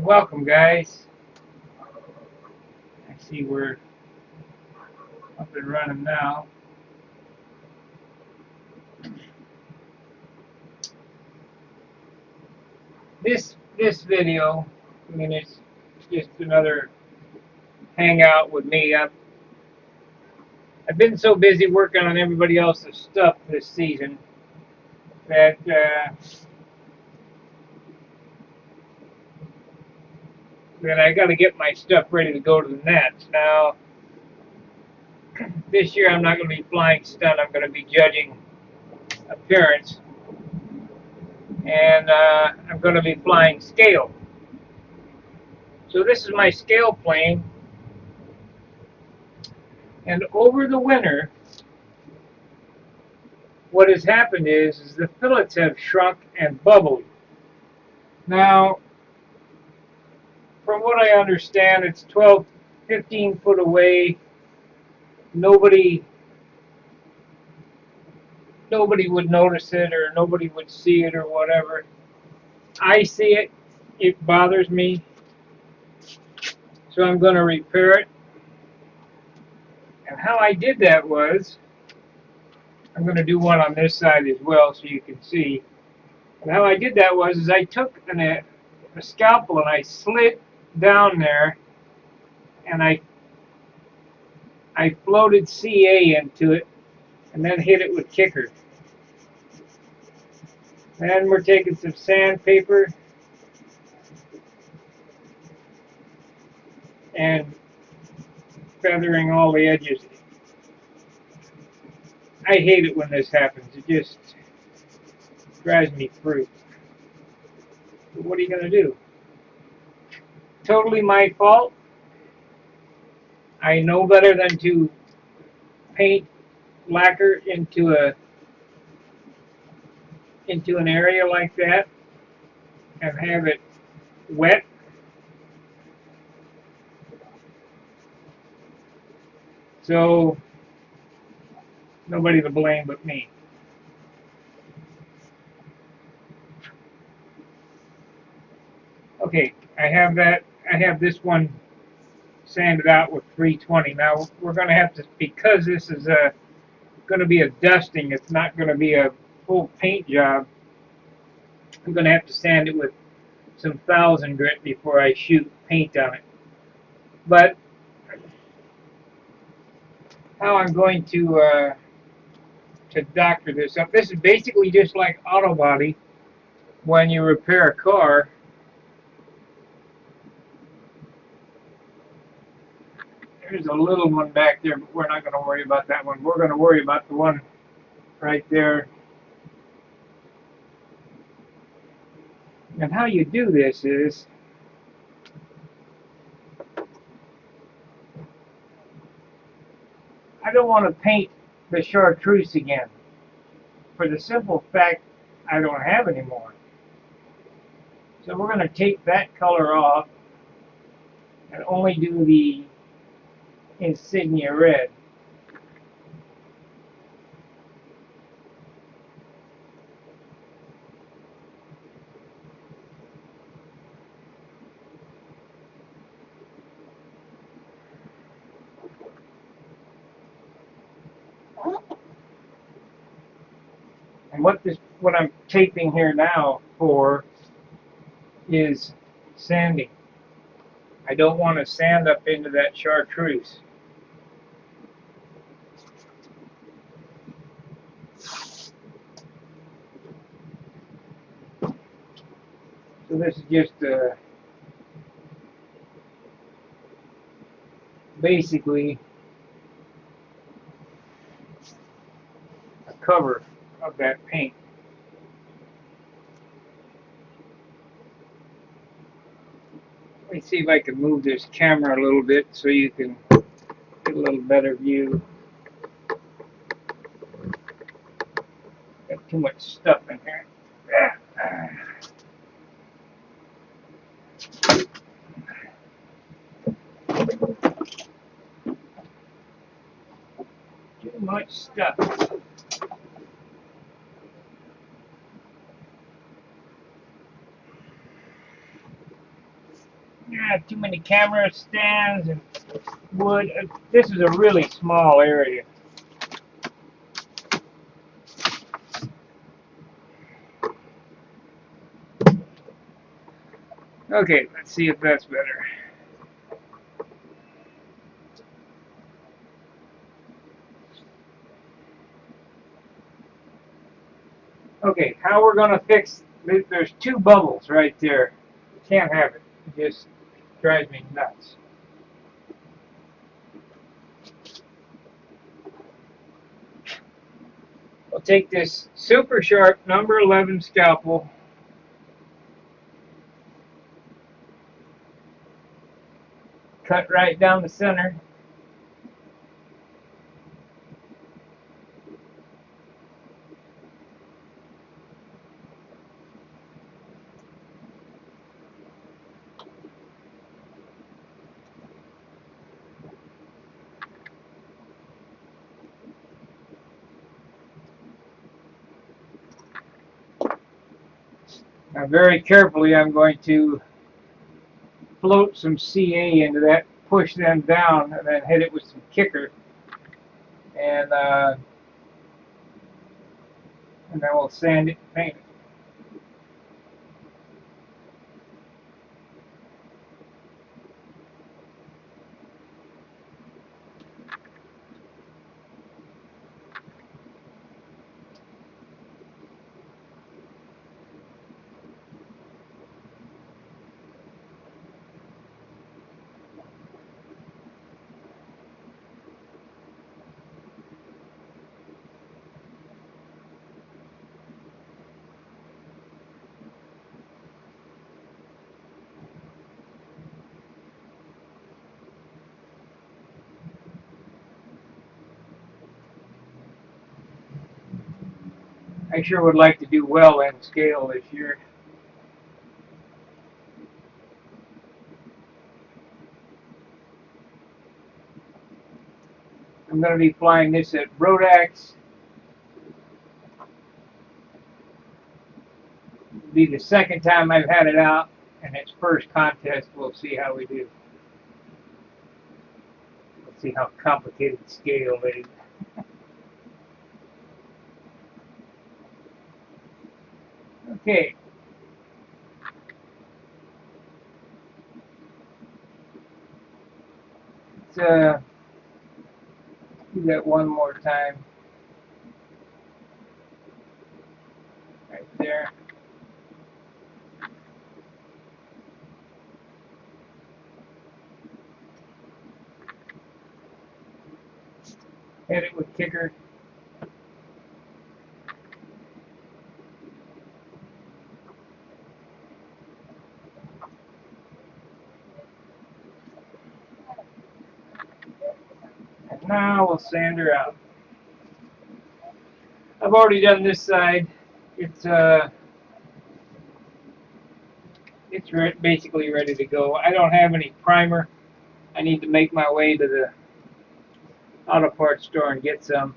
Welcome, guys. I see we're up and running now. This video, I mean, it's just another hangout with me. I've been so busy working on everybody else's stuff this season that I got to get my stuff ready to go to the NATS. Now, this year I'm not going to be flying stunt. I'm going to be judging appearance, and I'm going to be flying scale. So this is my scale plane, and over the winter, what has happened is the fillets have shrunk and bubbled. Now, from what I understand, it's 12, 15 foot away. Nobody would notice it, or nobody would see it, or whatever. I see it. It bothers me. So I'm going to repair it. And how I did that was, I'm going to do one on this side as well so you can see. And how I did that was is I took a scalpel and I slid down there, and I floated CA into it and then hit it with kicker. Then we're taking some sandpaper and feathering all the edges. I hate it when this happens. It just drives me through. But what are you going to do? Totally my fault. I know better than to paint lacquer into an area like that and have it wet. So nobody to blame but me. Okay, I have this one sanded out with 320. Now we're going to have to, because this is going to be a dusting, it's not going to be a full paint job. I'm going to have to sand it with some 1000 grit before I shoot paint on it. But how I'm going to doctor this up. This is basically just like auto body when you repair a car. There's a little one back there, but we're not going to worry about that one. We're going to worry about the one right there. And how you do this is, I don't want to paint the chartreuse again, for the simple fact I don't have any more. So we're going to take that color off and only do the insignia red. And what I'm taping here now for is sanding. I don't want to sand up into that chartreuse. So this is just basically a cover of that paint. Let me see if I can move this camera a little bit so you can get a little better view. Got too much stuff in here. Too much stuff. Yeah, too many camera stands and wood. This is a really small area. Okay, let's see if that's better. Okay, how we're going to fix, there's two bubbles right there. You can't have it. It just drives me nuts. We'll take this super sharp number 11 scalpel, cut right down the center. Now very carefully I'm going to float some CA into that, push them down, and then hit it with some kicker. And then we'll sand it and paint it. I sure would like to do well in scale this year. I'm going to be flying this at Rodax. It'll be the second time I've had it out, and its first contest. We'll see how we do. Let's see how complicated scale is. Okay. Let's do that one more time. Right there. Hit it with kicker. And now we'll sand her out. I've already done this side. It's basically ready to go. I don't have any primer. I need to make my way to the auto parts store and get some.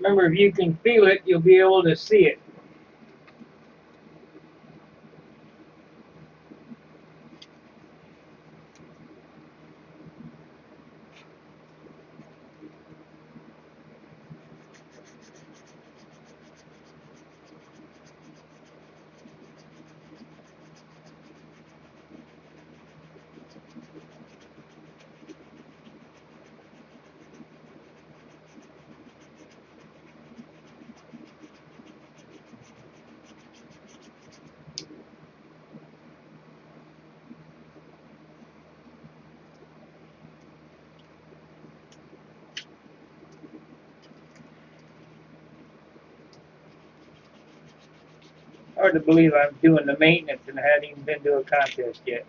Remember, if you can feel it, you'll be able to see it. Hard to believe I'm doing the maintenance and I hadn't even been to a contest yet.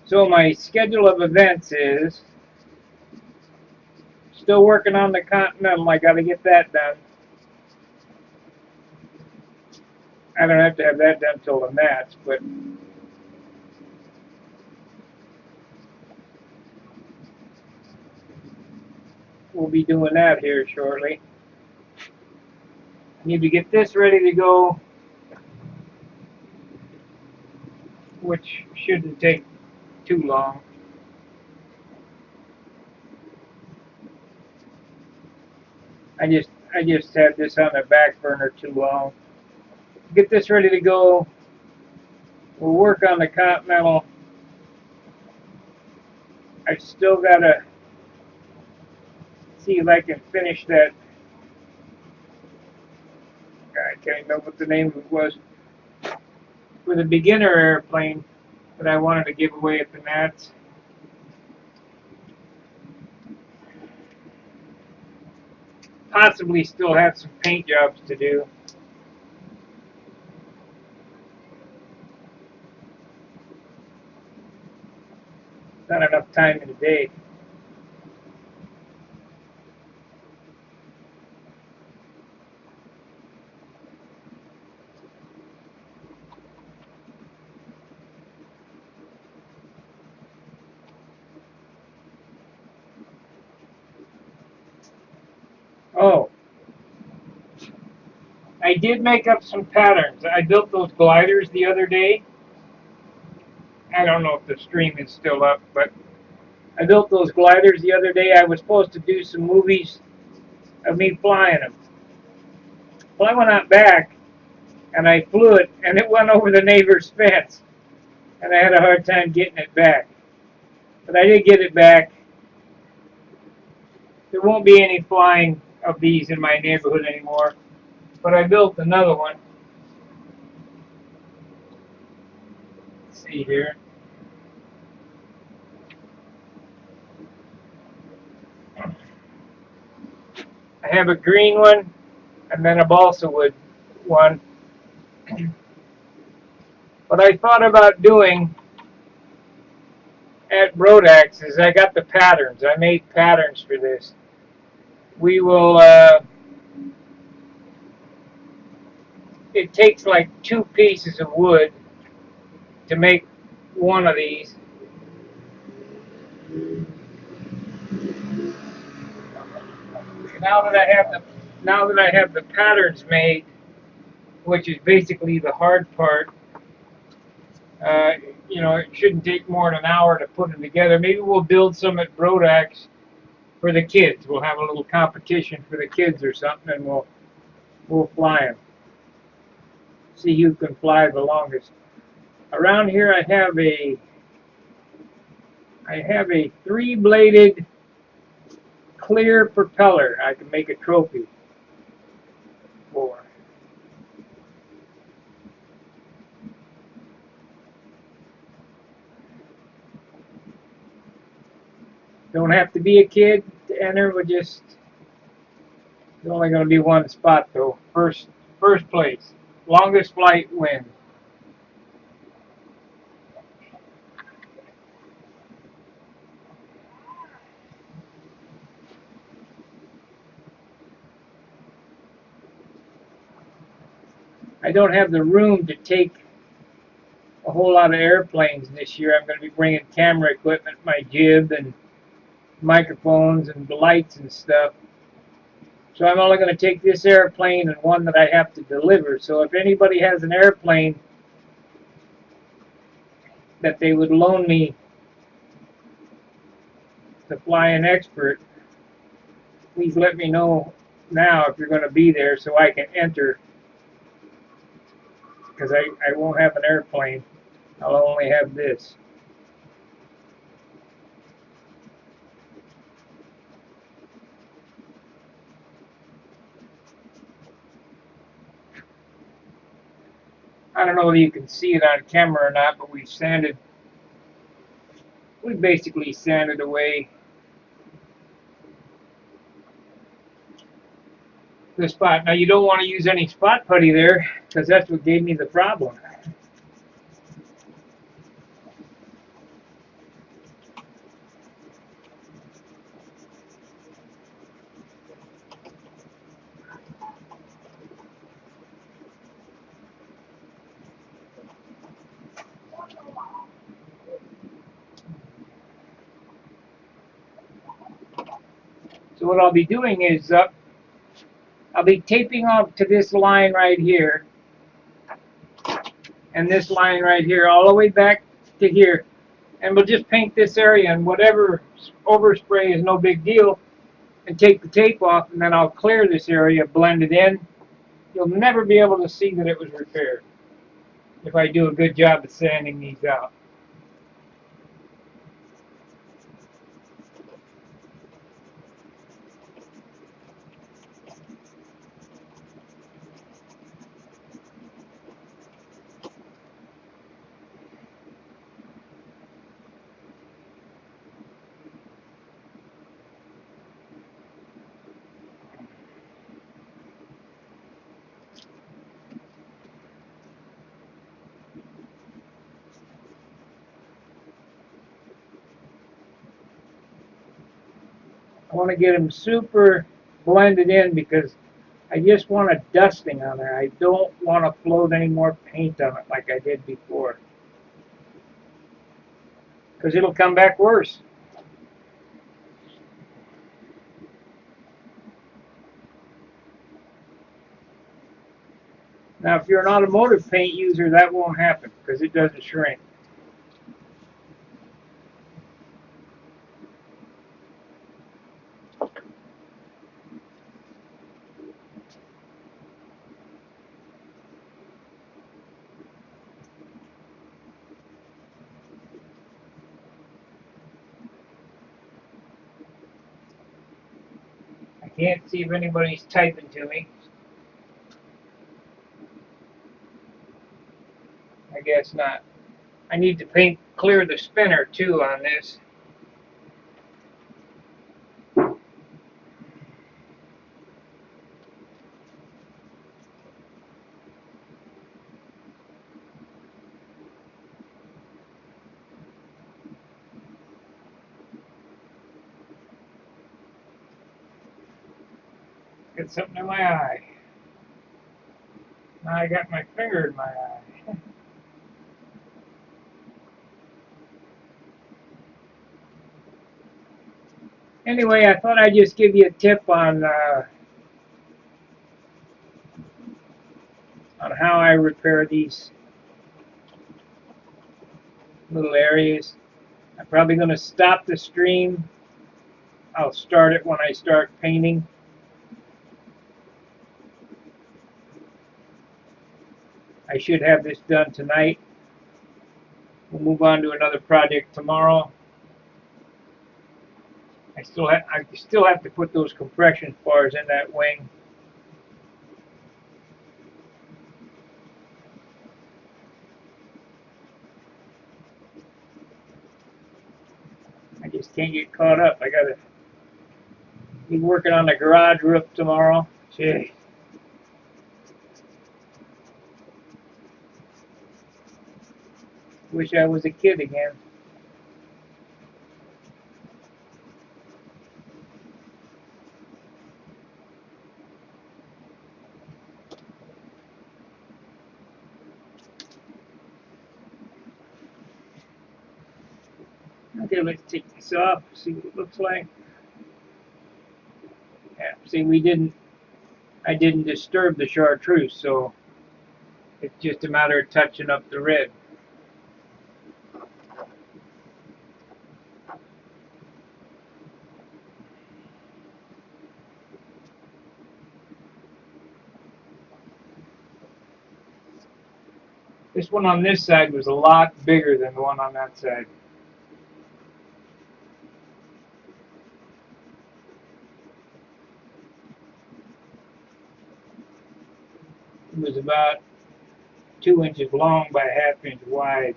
So my schedule of events is still working on the Continental. I got to get that done. I don't have to have that done till the NATS, but we'll be doing that here shortly. I need to get this ready to go, which shouldn't take too long. I just had this on the back burner too long. Get this ready to go. We'll work on the Continental. I still gotta see if I can finish that. I can't remember what the name of it was. For the beginner airplane that I wanted to give away at the NATS. Possibly still have some paint jobs to do. Not enough time in the day. Oh, I did make up some patterns. I built those gliders the other day. I don't know if the stream is still up, but I built those gliders the other day. I was supposed to do some movies of me flying them. Well, I went out back and I flew it, and it went over the neighbor's fence, and I had a hard time getting it back. But I did get it back. There won't be any flying of these in my neighborhood anymore, but I built another one. Let's see here. I have a green one and then a balsa wood one. What I thought about doing at Brodax is I got the patterns. I made patterns for this. We will, it takes like 2 pieces of wood to make one of these. Now that I have the patterns made, which is basically the hard part, it shouldn't take more than an hour to put them together. Maybe we'll build some at Brodax for the kids. We'll have a little competition for the kids or something, and we'll fly them. See who can fly the longest. Around here, I have a 3-bladed clear propeller. I can make a trophy for. Don't have to be a kid to enter. There's only going to be one spot though. First place, longest flight wins. I don't have the room to take a whole lot of airplanes this year. I'm going to be bringing camera equipment, my jib and microphones and lights and stuff. So I'm only going to take this airplane and one that I have to deliver. So if anybody has an airplane that they would loan me to fly an expert, please let me know now if you're going to be there so I can enter, because I won't have an airplane. I'll only have this. I don't know whether you can see it on camera or not, but we basically sanded away the spot. Now you don't want to use any spot putty there, because that's what gave me the problem. So what I'll be doing is I'll be taping off to this line right here, and this line right here, all the way back to here. And we'll just paint this area, and whatever overspray is no big deal, and take the tape off, and then I'll clear this area, blend it in. You'll never be able to see that it was repaired if I do a good job of sanding these out. I want to get them super blended in because I just want a dusting on there. I don't want to float any more paint on it like I did before, because it'll come back worse. Now, if you're an automotive paint user, that won't happen because it doesn't shrink. I can't see if anybody's typing to me. I guess not. I need to clear the spinner too on this. Got something in my eye. Now I got my finger in my eye. Anyway, I thought I'd just give you a tip on how I repair these little areas. I'm probably going to stop the stream. I'll start it when I start painting. I should have this done tonight. We'll move on to another project tomorrow. I still have to put those compression spars in that wing. I just can't get caught up. I gotta be working on the garage roof tomorrow. Gee. Wish I was a kid again. Okay, let's take this off, see what it looks like. Yeah, see, I didn't disturb the chartreuse, so it's just a matter of touching up the red. This one on this side was a lot bigger than the one on that side. It was about 2 inches long by a ½ inch wide.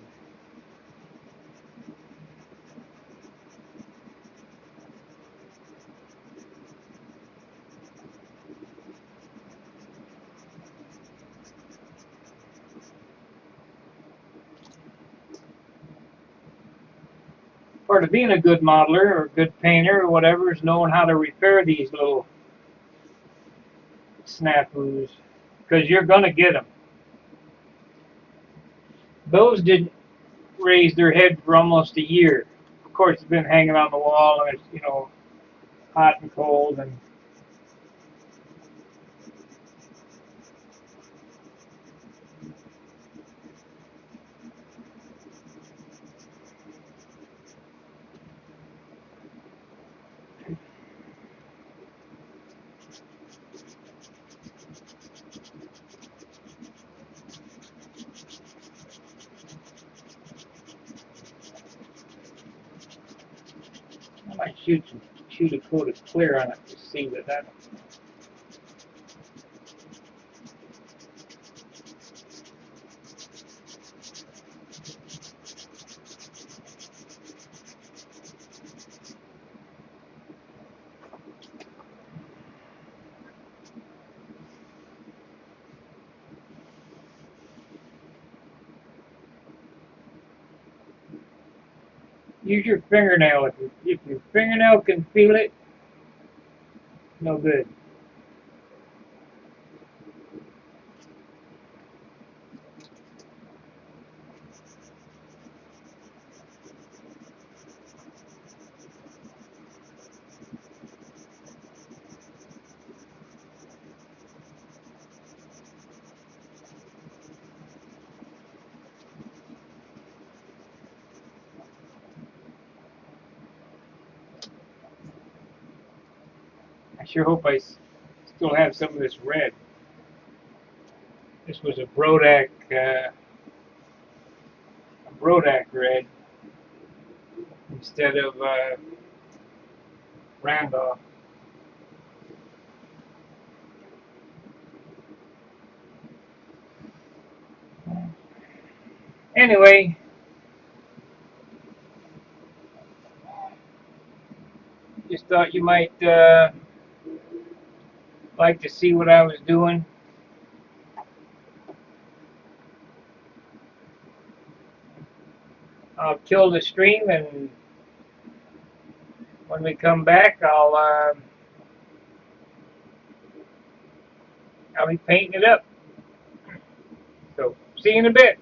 Part of being a good modeler or good painter or whatever is knowing how to repair these little snafus, because you're going to get them. Those didn't raise their head for almost a year. Of course, it's been hanging on the wall, and it's, hot and cold, and I might shoot a coat of clear on it to see what that. Use your fingernail. If your fingernail can feel it, no good. I sure hope I still have some of this red. This was a Brodak red instead of Randolph. Anyway, just thought you might like to see what I was doing. I'll kill the stream, and when we come back, I'll be painting it up. So, see you in a bit.